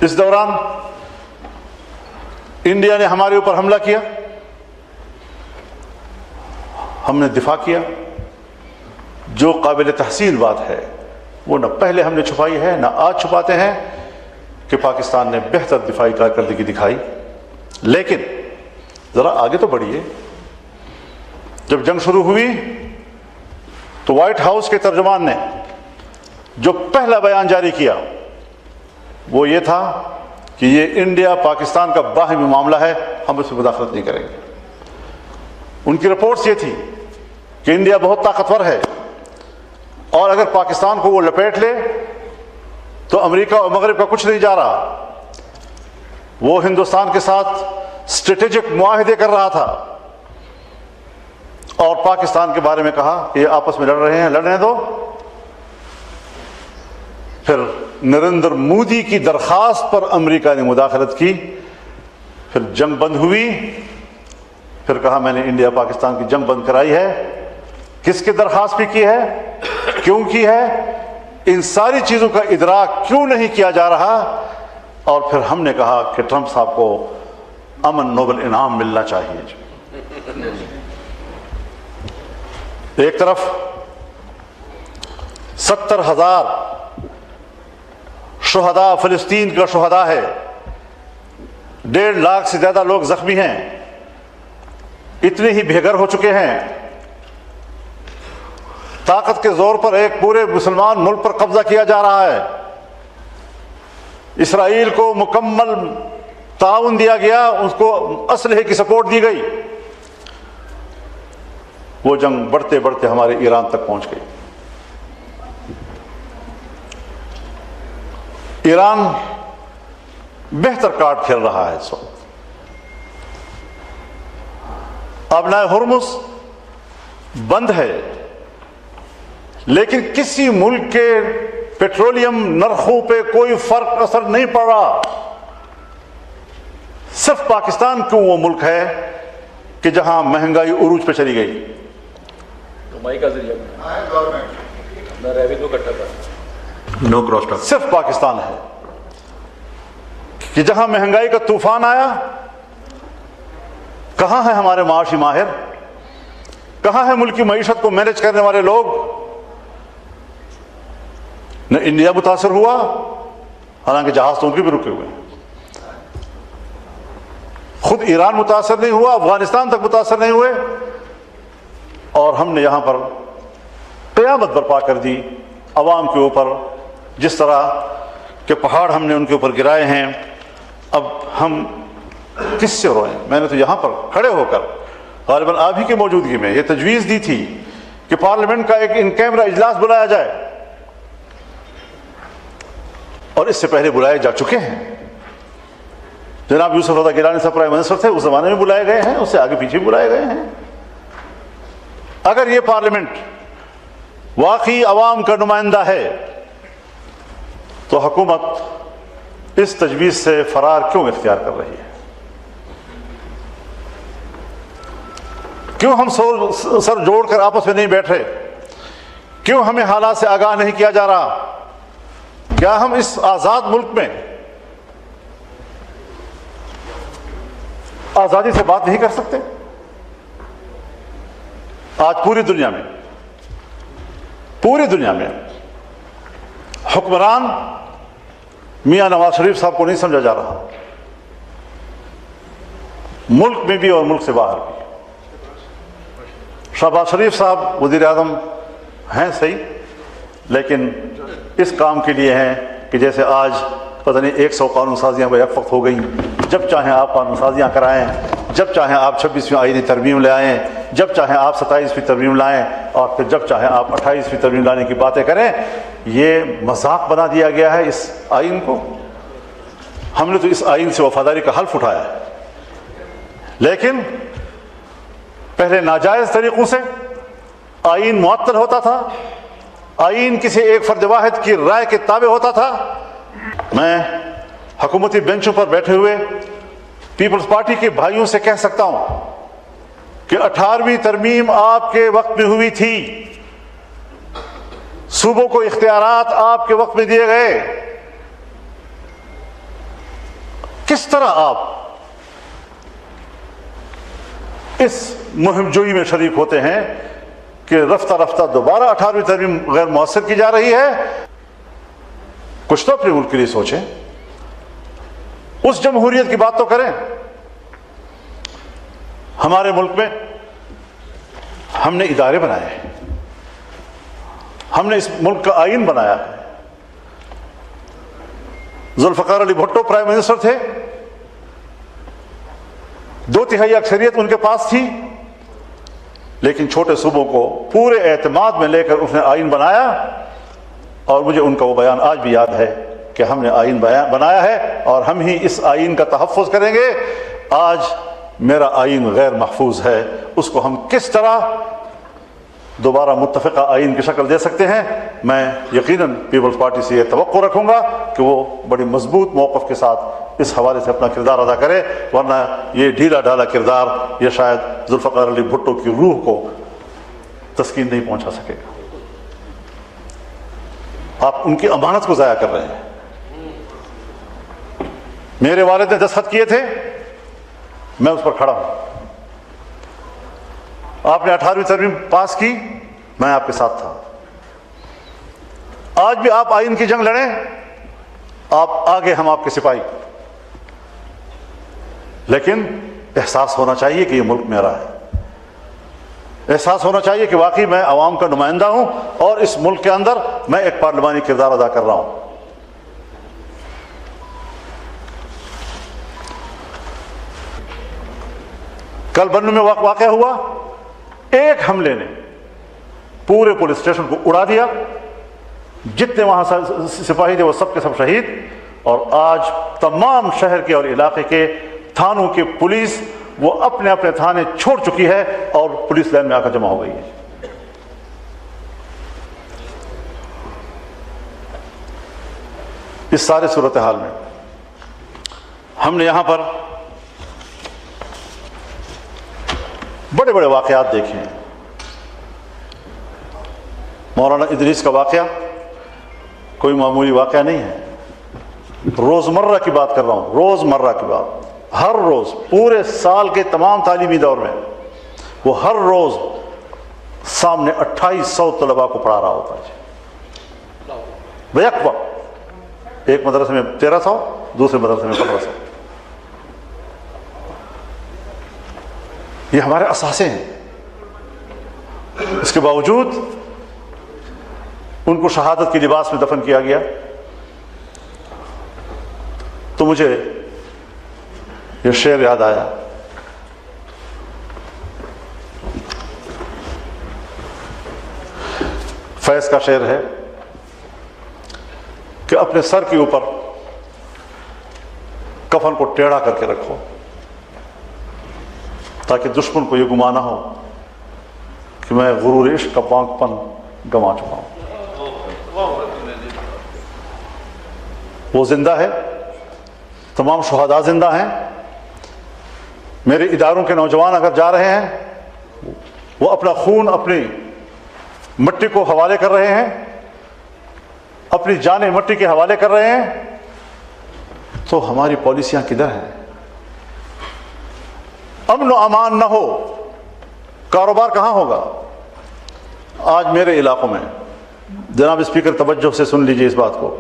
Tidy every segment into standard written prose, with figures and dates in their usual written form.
اس دوران انڈیا نے ہمارے اوپر حملہ کیا، ہم نے دفاع کیا۔ جو قابل تحسین بات ہے وہ نہ پہلے ہم نے چھپائی ہے نہ آج چھپاتے ہیں کہ پاکستان نے بہتر دفاعی کارکردگی دکھائی۔ لیکن ذرا آگے تو بڑھیے۔ جب جنگ شروع ہوئی تو وائٹ ہاؤس کے ترجمان نے جو پہلا بیان جاری کیا وہ یہ تھا کہ یہ انڈیا پاکستان کا باہمی معاملہ ہے، ہم اس میں مداخلت نہیں کریں گے۔ ان کی رپورٹس یہ تھی کہ انڈیا بہت طاقتور ہے اور اگر پاکستان کو وہ لپیٹ لے تو امریکہ اور مغرب کا کچھ نہیں جا رہا۔ وہ ہندوستان کے ساتھ اسٹریٹجک معاہدے کر رہا تھا اور پاکستان کے بارے میں کہا کہ یہ آپس میں لڑ رہے ہیں، لڑنے دو۔ پھر نریندر مودی کی درخواست پر امریکہ نے مداخلت کی، پھر جنگ بند ہوئی، پھر کہا میں نے انڈیا پاکستان کی جنگ بند کرائی ہے۔ کس کی درخواست بھی کی ہے، کیوں کی ہے، ان ساری چیزوں کا ادراک کیوں نہیں کیا جا رہا؟ اور پھر ہم نے کہا کہ ٹرمپ صاحب کو امن نوبل انعام ملنا چاہیے۔ ایک طرف 70,000 شہداء فلسطین کا شہداء ہے، 1.5 لاکھ سے زیادہ لوگ زخمی ہیں، اتنے ہی بے گھر ہو چکے ہیں، طاقت کے زور پر ایک پورے مسلمان ملک پر قبضہ کیا جا رہا ہے، اسرائیل کو مکمل تعاون دیا گیا، اس کو اسلحے کی سپورٹ دی گئی۔ وہ جنگ بڑھتے بڑھتے ہمارے ایران تک پہنچ گئی۔ ایران بہتر کارڈ کھیل رہا ہے اس وقت۔ آبنائے ہرمز بند ہے، لیکن کسی ملک کے پیٹرولیم نرخوں پہ کوئی فرق اثر نہیں پڑ رہا۔ صرف پاکستان کیوں وہ ملک ہے کہ جہاں مہنگائی عروج پہ چلی گئی؟ کمائی کا ذریعہ نہ ریونیو کٹا تھا، نو گراس ڈاک، صرف پاکستان ہے کہ جہاں مہنگائی کا طوفان آیا، کہاں ہیں ہمارے معاشی ماہر، کہاں ہے ملک کی معیشت کو مینج کرنے والے لوگ؟ نہ انڈیا متاثر ہوا، حالانکہ جہاز تو ان کے بھی رکے ہوئے ہیں، خود ایران متاثر نہیں ہوا، افغانستان تک متاثر نہیں ہوئے، اور ہم نے یہاں پر قیامت برپا کر دی عوام کے اوپر، جس طرح کہ پہاڑ ہم نے ان کے اوپر گرائے ہیں۔ اب ہم کس سے روئیں؟ میں نے تو یہاں پر کھڑے ہو کر غالباً آپ ہی کی موجودگی میں یہ تجویز دی تھی کہ پارلیمنٹ کا ایک ان کیمرہ اجلاس بلایا جائے، اور اس سے پہلے بلائے جا چکے ہیں۔ جناب یوسف رضا گیلانی صاحب پرائم منسٹر تھے، اس زمانے میں بلائے گئے ہیں، اس سے آگے پیچھے بھی بلائے گئے ہیں۔ اگر یہ پارلیمنٹ واقعی عوام کا نمائندہ ہے تو حکومت اس تجویز سے فرار کیوں اختیار کر رہی ہے؟ کیوں ہم سر جوڑ کر آپس میں نہیں بیٹھ رہے؟ کیوں ہمیں حالات سے آگاہ نہیں کیا جا رہا؟ کیا ہم اس آزاد ملک میں آزادی سے بات نہیں کر سکتے؟ آج پوری دنیا میں حکمران میاں نواز شریف صاحب کو نہیں سمجھا جا رہا، ملک میں بھی اور ملک سے باہر بھی۔ شہباز شریف صاحب وزیر اعظم ہیں صحیح، لیکن اس کام کے لیے ہیں کہ جیسے آج پتہ نہیں 100 قانون سازیاں بیک وقت ہو گئیں، جب چاہیں آپ قانون سازیاں کرائیں، جب چاہیں آپ 26ویں آئینی ترمیم لے آئیں، جب چاہیں آپ 27ویں ترمیم لائیں، اور پھر جب چاہیں آپ 28ویں ترمیم لانے کی باتیں کریں۔ یہ مذاق بنا دیا گیا ہے اس آئین کو۔ ہم نے تو اس آئین سے وفاداری کا حلف اٹھایا ہے، لیکن پہلے ناجائز طریقوں سے آئین معطل ہوتا تھا، آئین کسی ایک فرد واحد کی رائے کے تابع ہوتا تھا۔ میں حکومتی بینچوں پر بیٹھے ہوئے پیپلز پارٹی کے بھائیوں سے کہہ سکتا ہوں کہ 18ویں ترمیم آپ کے وقت میں ہوئی تھی، صوبوں کو اختیارات آپ کے وقت میں دیے گئے، کس طرح آپ اس مہم جوئی میں شریک ہوتے ہیں کہ رفتہ رفتہ دوبارہ 18ویں ترمیم غیر مؤثر کی جا رہی ہے؟ کچھ تو اپنے ملک کے لیے سوچیں، اس جمہوریت کی بات تو کریں۔ ہمارے ملک میں ہم نے ادارے بنائے ہیں، ہم نے اس ملک کا آئین بنایا ہے۔ ذوالفقار علی بھٹو پرائم منسٹر تھے، 2/3 اکثریت ان کے پاس تھی، لیکن چھوٹے صوبوں کو پورے اعتماد میں لے کر اس نے آئین بنایا، اور مجھے ان کا وہ بیان آج بھی یاد ہے کہ ہم نے آئین بنایا ہے اور ہم ہی اس آئین کا تحفظ کریں گے۔ آج میرا آئین غیر محفوظ ہے، اس کو ہم کس طرح دوبارہ متفقہ آئین کی شکل دے سکتے ہیں؟ میں یقیناً پیپلز پارٹی سے یہ توقع رکھوں گا کہ وہ بڑی مضبوط موقف کے ساتھ اس حوالے سے اپنا کردار ادا کرے، ورنہ یہ ڈھیلا ڈھالا کردار یہ شاید ذوالفقار علی بھٹو کی روح کو تسکین نہیں پہنچا سکے گا۔ آپ ان کی امانت کو ضائع کر رہے ہیں۔ میرے والد نے دستخط کیے تھے، میں اس پر کھڑا ہوں۔ آپ نے 18ویں ترمیم پاس کی، میں آپ کے ساتھ تھا۔ آج بھی آپ آئین کی جنگ لڑیں، آپ آگے، ہم آپ کے سپاہی، لیکن احساس ہونا چاہیے کہ یہ ملک میرا ہے، احساس ہونا چاہیے کہ واقعی میں عوام کا نمائندہ ہوں اور اس ملک کے اندر میں ایک پارلیمانی کردار ادا کر رہا ہوں۔ کل بنوں میں واقعہ ہوا، ایک حملے نے پورے پولیس اسٹیشن کو اڑا دیا، جتنے وہاں سپاہی تھے وہ سب کے سب شہید، اور آج تمام شہر کے اور علاقے کے تھانوں کی پولیس وہ اپنے اپنے تھانے چھوڑ چکی ہے اور پولیس لائن میں آ کر جمع ہو گئی ہے۔ اس سارے صورتحال میں ہم نے یہاں پر بڑے بڑے واقعات دیکھے ہیں۔ مولانا ادریس کا واقعہ کوئی معمولی واقعہ نہیں ہے، روزمرہ کی بات کر رہا ہوں، روزمرہ کی بات۔ ہر روز پورے سال کے تمام تعلیمی دور میں وہ ہر روز سامنے 2800 طلباء کو پڑھا رہا ہوتا ہے بیک وقت، ایک مدرسے میں 1300، دوسرے مدرسے میں 1500۔ یہ ہمارے اثاثے ہیں، اس کے باوجود ان کو شہادت کے لباس میں دفن کیا گیا۔ تو مجھے یہ شعر یاد آیا، فیض کا شعر ہے کہ اپنے سر کے اوپر کفن کو ٹیڑھا کر کے رکھو تاکہ دشمن کو یہ گمان نہ ہو کہ میں غرور عشق کا بانک پن گنوا چکا ہوں۔ وہ زندہ ہے، تمام شہداء زندہ ہیں۔ میرے اداروں کے نوجوان اگر جا رہے ہیں، وہ اپنا خون اپنی مٹی کو حوالے کر رہے ہیں، اپنی جانیں مٹی کے حوالے کر رہے ہیں، تو ہماری پالیسیاں کدھر ہیں؟ امن و امان نہ ہو، کاروبار کہاں ہوگا؟ آج میرے علاقوں میں، جناب اسپیکر توجہ سے سن لیجئے اس بات کو،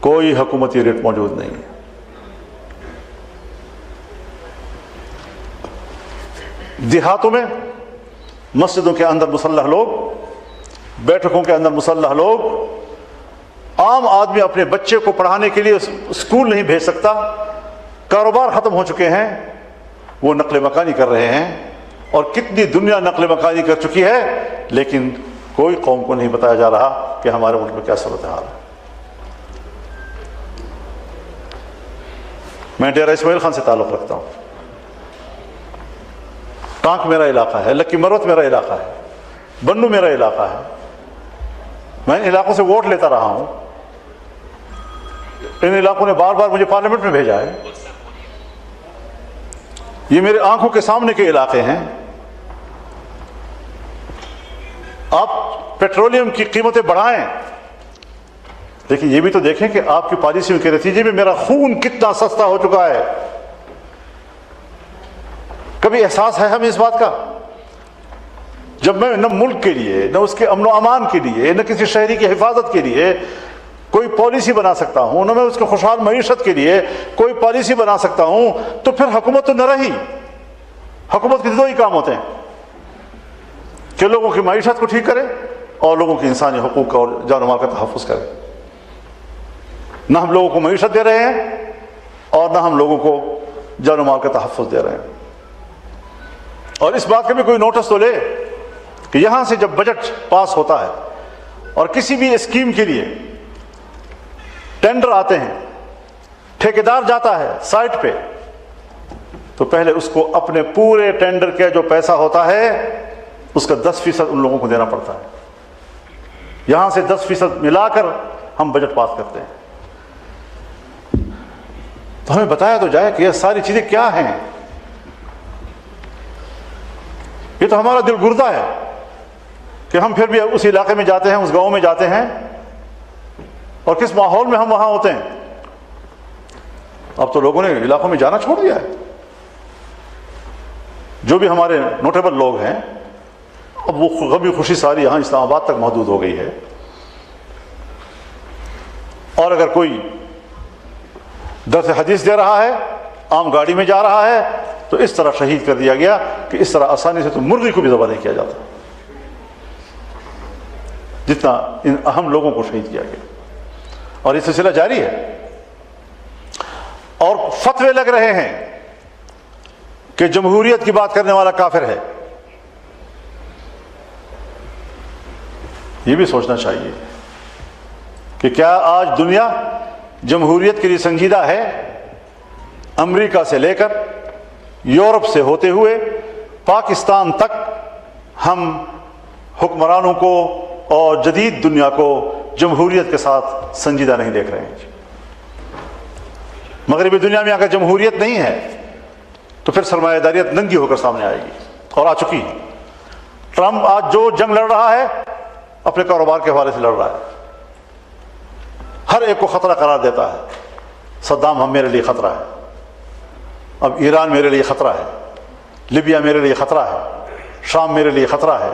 کوئی حکومتی ریٹ موجود نہیں ہے۔ دیہاتوں میں مسجدوں کے اندر مسلح لوگ، بیٹھکوں کے اندر مسلح لوگ، عام آدمی اپنے بچے کو پڑھانے کے لیے اسکول نہیں بھیج سکتا، کاروبار ختم ہو چکے ہیں، وہ نقل مکانی کر رہے ہیں، اور کتنی دنیا نقل مکانی کر چکی ہے، لیکن کوئی قوم کو نہیں بتایا جا رہا کہ ہمارے ملک میں کیا صورتحال ہے۔ میں ڈیرہ اسماعیل خان سے تعلق رکھتا ہوں، ٹانک میرا علاقہ ہے، لکی مروت میرا علاقہ ہے، بنو میرا علاقہ ہے، میں ان علاقوں سے ووٹ لیتا رہا ہوں، ان علاقوں نے بار بار مجھے پارلیمنٹ میں بھیجا ہے، یہ میرے آنکھوں کے سامنے کے علاقے ہیں۔ آپ پیٹرولیم کی قیمتیں بڑھائیں لیکن یہ بھی تو دیکھیں کہ آپ کی پالیسی کے نتیجے میں میرا خون کتنا سستا ہو چکا ہے. کبھی احساس ہے ہمیں اس بات کا؟ جب میں نہ ملک کے لیے، نہ اس کے امن و امان کے لیے، نہ کسی شہری کی حفاظت کے لیے کوئی پالیسی بنا سکتا ہوں، نہ میں اس کے خوشحال معیشت کے لیے کوئی پالیسی بنا سکتا ہوں، تو پھر حکومت تو نہ رہی. حکومت کے دو ہی کام ہوتے ہیں کہ لوگوں کی معیشت کو ٹھیک کرے اور لوگوں کے انسانی حقوق کا اور جان و مال کا تحفظ کرے. نہ ہم لوگوں کو معیشت دے رہے ہیں اور نہ ہم لوگوں کو جان و مال کا تحفظ دے رہے ہیں. اور اس بات کا بھی کوئی نوٹس تو لے کہ یہاں سے جب بجٹ پاس ہوتا ہے اور کسی بھی اسکیم کے لیے ٹینڈر آتے ہیں، ٹھیکیدار جاتا ہے سائٹ پہ، تو پہلے اس کو اپنے پورے ٹینڈر کا جو پیسہ ہوتا ہے اس کا 10% ان لوگوں کو دینا پڑتا ہے. یہاں سے 10% ملا کر ہم بجٹ پاس کرتے ہیں. تو ہمیں بتایا تو جائے کہ یہ ساری چیزیں کیا ہیں. یہ تو ہمارا دل گردہ ہے کہ ہم پھر بھی اس علاقے میں جاتے ہیں، اس گاؤں میں جاتے ہیں، اور کس ماحول میں ہم وہاں ہوتے ہیں. اب تو لوگوں نے علاقوں میں جانا چھوڑ دیا ہے. جو بھی ہمارے نوٹیبل لوگ ہیں، اب وہ غمی خوشی ساری یہاں اسلام آباد تک محدود ہو گئی ہے. اور اگر کوئی درس حدیث دے رہا ہے، عام گاڑی میں جا رہا ہے، تو اس طرح شہید کر دیا گیا کہ اس طرح آسانی سے تو مرغی کو بھی ذبح نہیں کیا جاتا جتنا ان اہم لوگوں کو شہید کیا گیا. اور یہ سلسلہ جاری ہے. اور فتوے لگ رہے ہیں کہ جمہوریت کی بات کرنے والا کافر ہے. یہ بھی سوچنا چاہیے کہ کیا آج دنیا جمہوریت کے لیے سنجیدہ ہے؟ امریکہ سے لے کر یورپ سے ہوتے ہوئے پاکستان تک ہم حکمرانوں کو اور جدید دنیا کو جمہوریت کے ساتھ سنجیدہ نہیں دیکھ رہے ہیں. مغربی دنیا میں اگر جمہوریت نہیں ہے تو پھر سرمایہ داریت ننگی ہو کر سامنے آئے گی، اور آ چکی ہے. ٹرمپ آج جو جنگ لڑ رہا ہے اپنے کاروبار کے حوالے سے لڑ رہا ہے. ہر ایک کو خطرہ قرار دیتا ہے. صدام ہم میرے لیے خطرہ ہے، اب ایران میرے لیے خطرہ ہے، لیبیا میرے لیے خطرہ ہے، شام میرے لیے خطرہ ہے.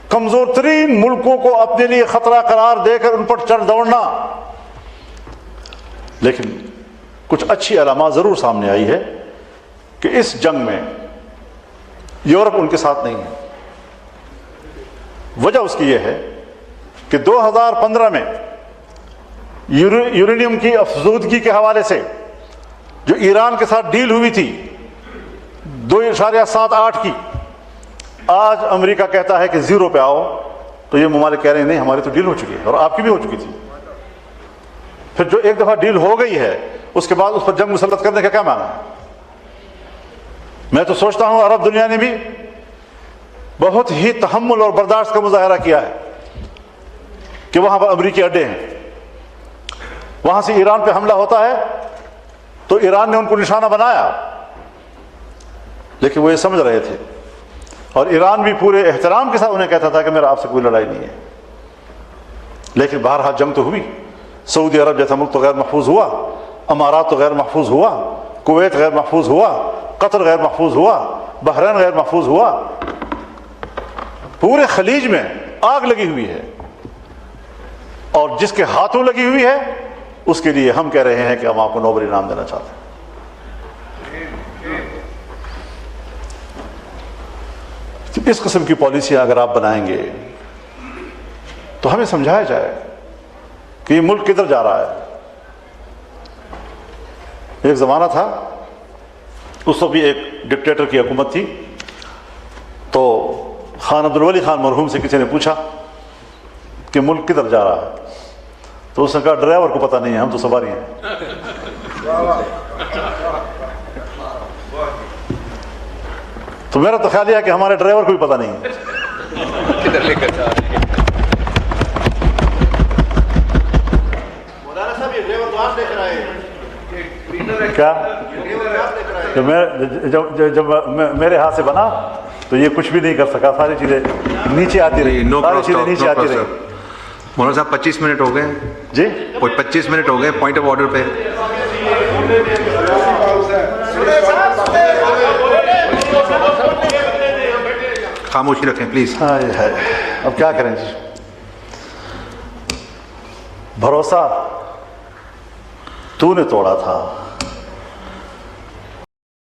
کمزور ترین ملکوں کو اپنے لیے خطرہ قرار دے کر ان پر چڑھ دوڑنا. لیکن کچھ اچھی علامات ضرور سامنے آئی ہے کہ اس جنگ میں یورپ ان کے ساتھ نہیں ہے. وجہ اس کی یہ ہے کہ 2015 میں یورینیم کی افزودگی کے حوالے سے جو ایران کے ساتھ ڈیل ہوئی تھی 2.78 کی، آج امریکہ کہتا ہے کہ 0 پہ آؤ، تو یہ ممالک کہہ رہے ہیں نہیں ہماری تو ڈیل ہو چکی ہے، اور آپ کی بھی ہو چکی تھی. پھر جو ایک دفعہ ڈیل ہو گئی ہے اس کے بعد اس پر جنگ مسلط کرنے کا کیا معنی ہے؟ میں تو سوچتا ہوں عرب دنیا نے بھی بہت ہی تحمل اور برداشت کا مظاہرہ کیا ہے کہ وہاں پر امریکی اڈے ہیں. وہاں سے ایران پہ حملہ ہوتا ہے تو ایران نے ان کو نشانہ بنایا، لیکن وہ یہ سمجھ رہے تھے، اور ایران بھی پورے احترام کے ساتھ انہیں کہتا تھا کہ میرا آپ سے کوئی لڑائی نہیں ہے. لیکن بہرحال جنگ تو ہوئی. سعودی عرب جیسا ملک تو غیر محفوظ ہوا، امارات تو غیر محفوظ ہوا، کویت غیر محفوظ ہوا، قطر غیر محفوظ ہوا، بحرین غیر محفوظ ہوا. پورے خلیج میں آگ لگی ہوئی ہے، اور جس کے ہاتھوں لگی ہوئی ہے اس کے لیے ہم کہہ رہے ہیں کہ ہم آپ کو نوبل انعام دینا چاہتے ہیں. اس قسم کی پالیسیاں اگر آپ بنائیں گے تو ہمیں سمجھایا جائے کہ یہ ملک کدھر جا رہا ہے. ایک زمانہ تھا، اس وقت بھی ایک ڈکٹیٹر کی حکومت تھی، تو خان عبدالولی خان مرحوم سے کسی نے پوچھا کہ ملک کدھر جا رہا ہے، تو اس نے کہا ڈرائیور کو پتہ نہیں ہے، ہم تو سواری ہیں. تو میرا تو خیال یہ ہے کہ ہمارے ڈرائیور کو بھی پتہ نہیں ہے کدھر لے کر جا رہے ہیں. مولانا صاحب یہ ڈرائیور تو آپ لے کر آئے کیا. جب میرے ہاتھ سے بنا تو یہ کچھ بھی نہیں کر سکا، ساری چیزیں نیچے آتی رہی، ساری چیزیں نیچے آتی رہی. مولانا صاحب 25 منٹ ہو گئے. جی 25 منٹ ہو گئے پوائنٹ آف آرڈر پہ. خاموشی رکھیں پلیز. ہائے ہائے اب کیا کریں جی. بھروسہ تو نے توڑا تھا,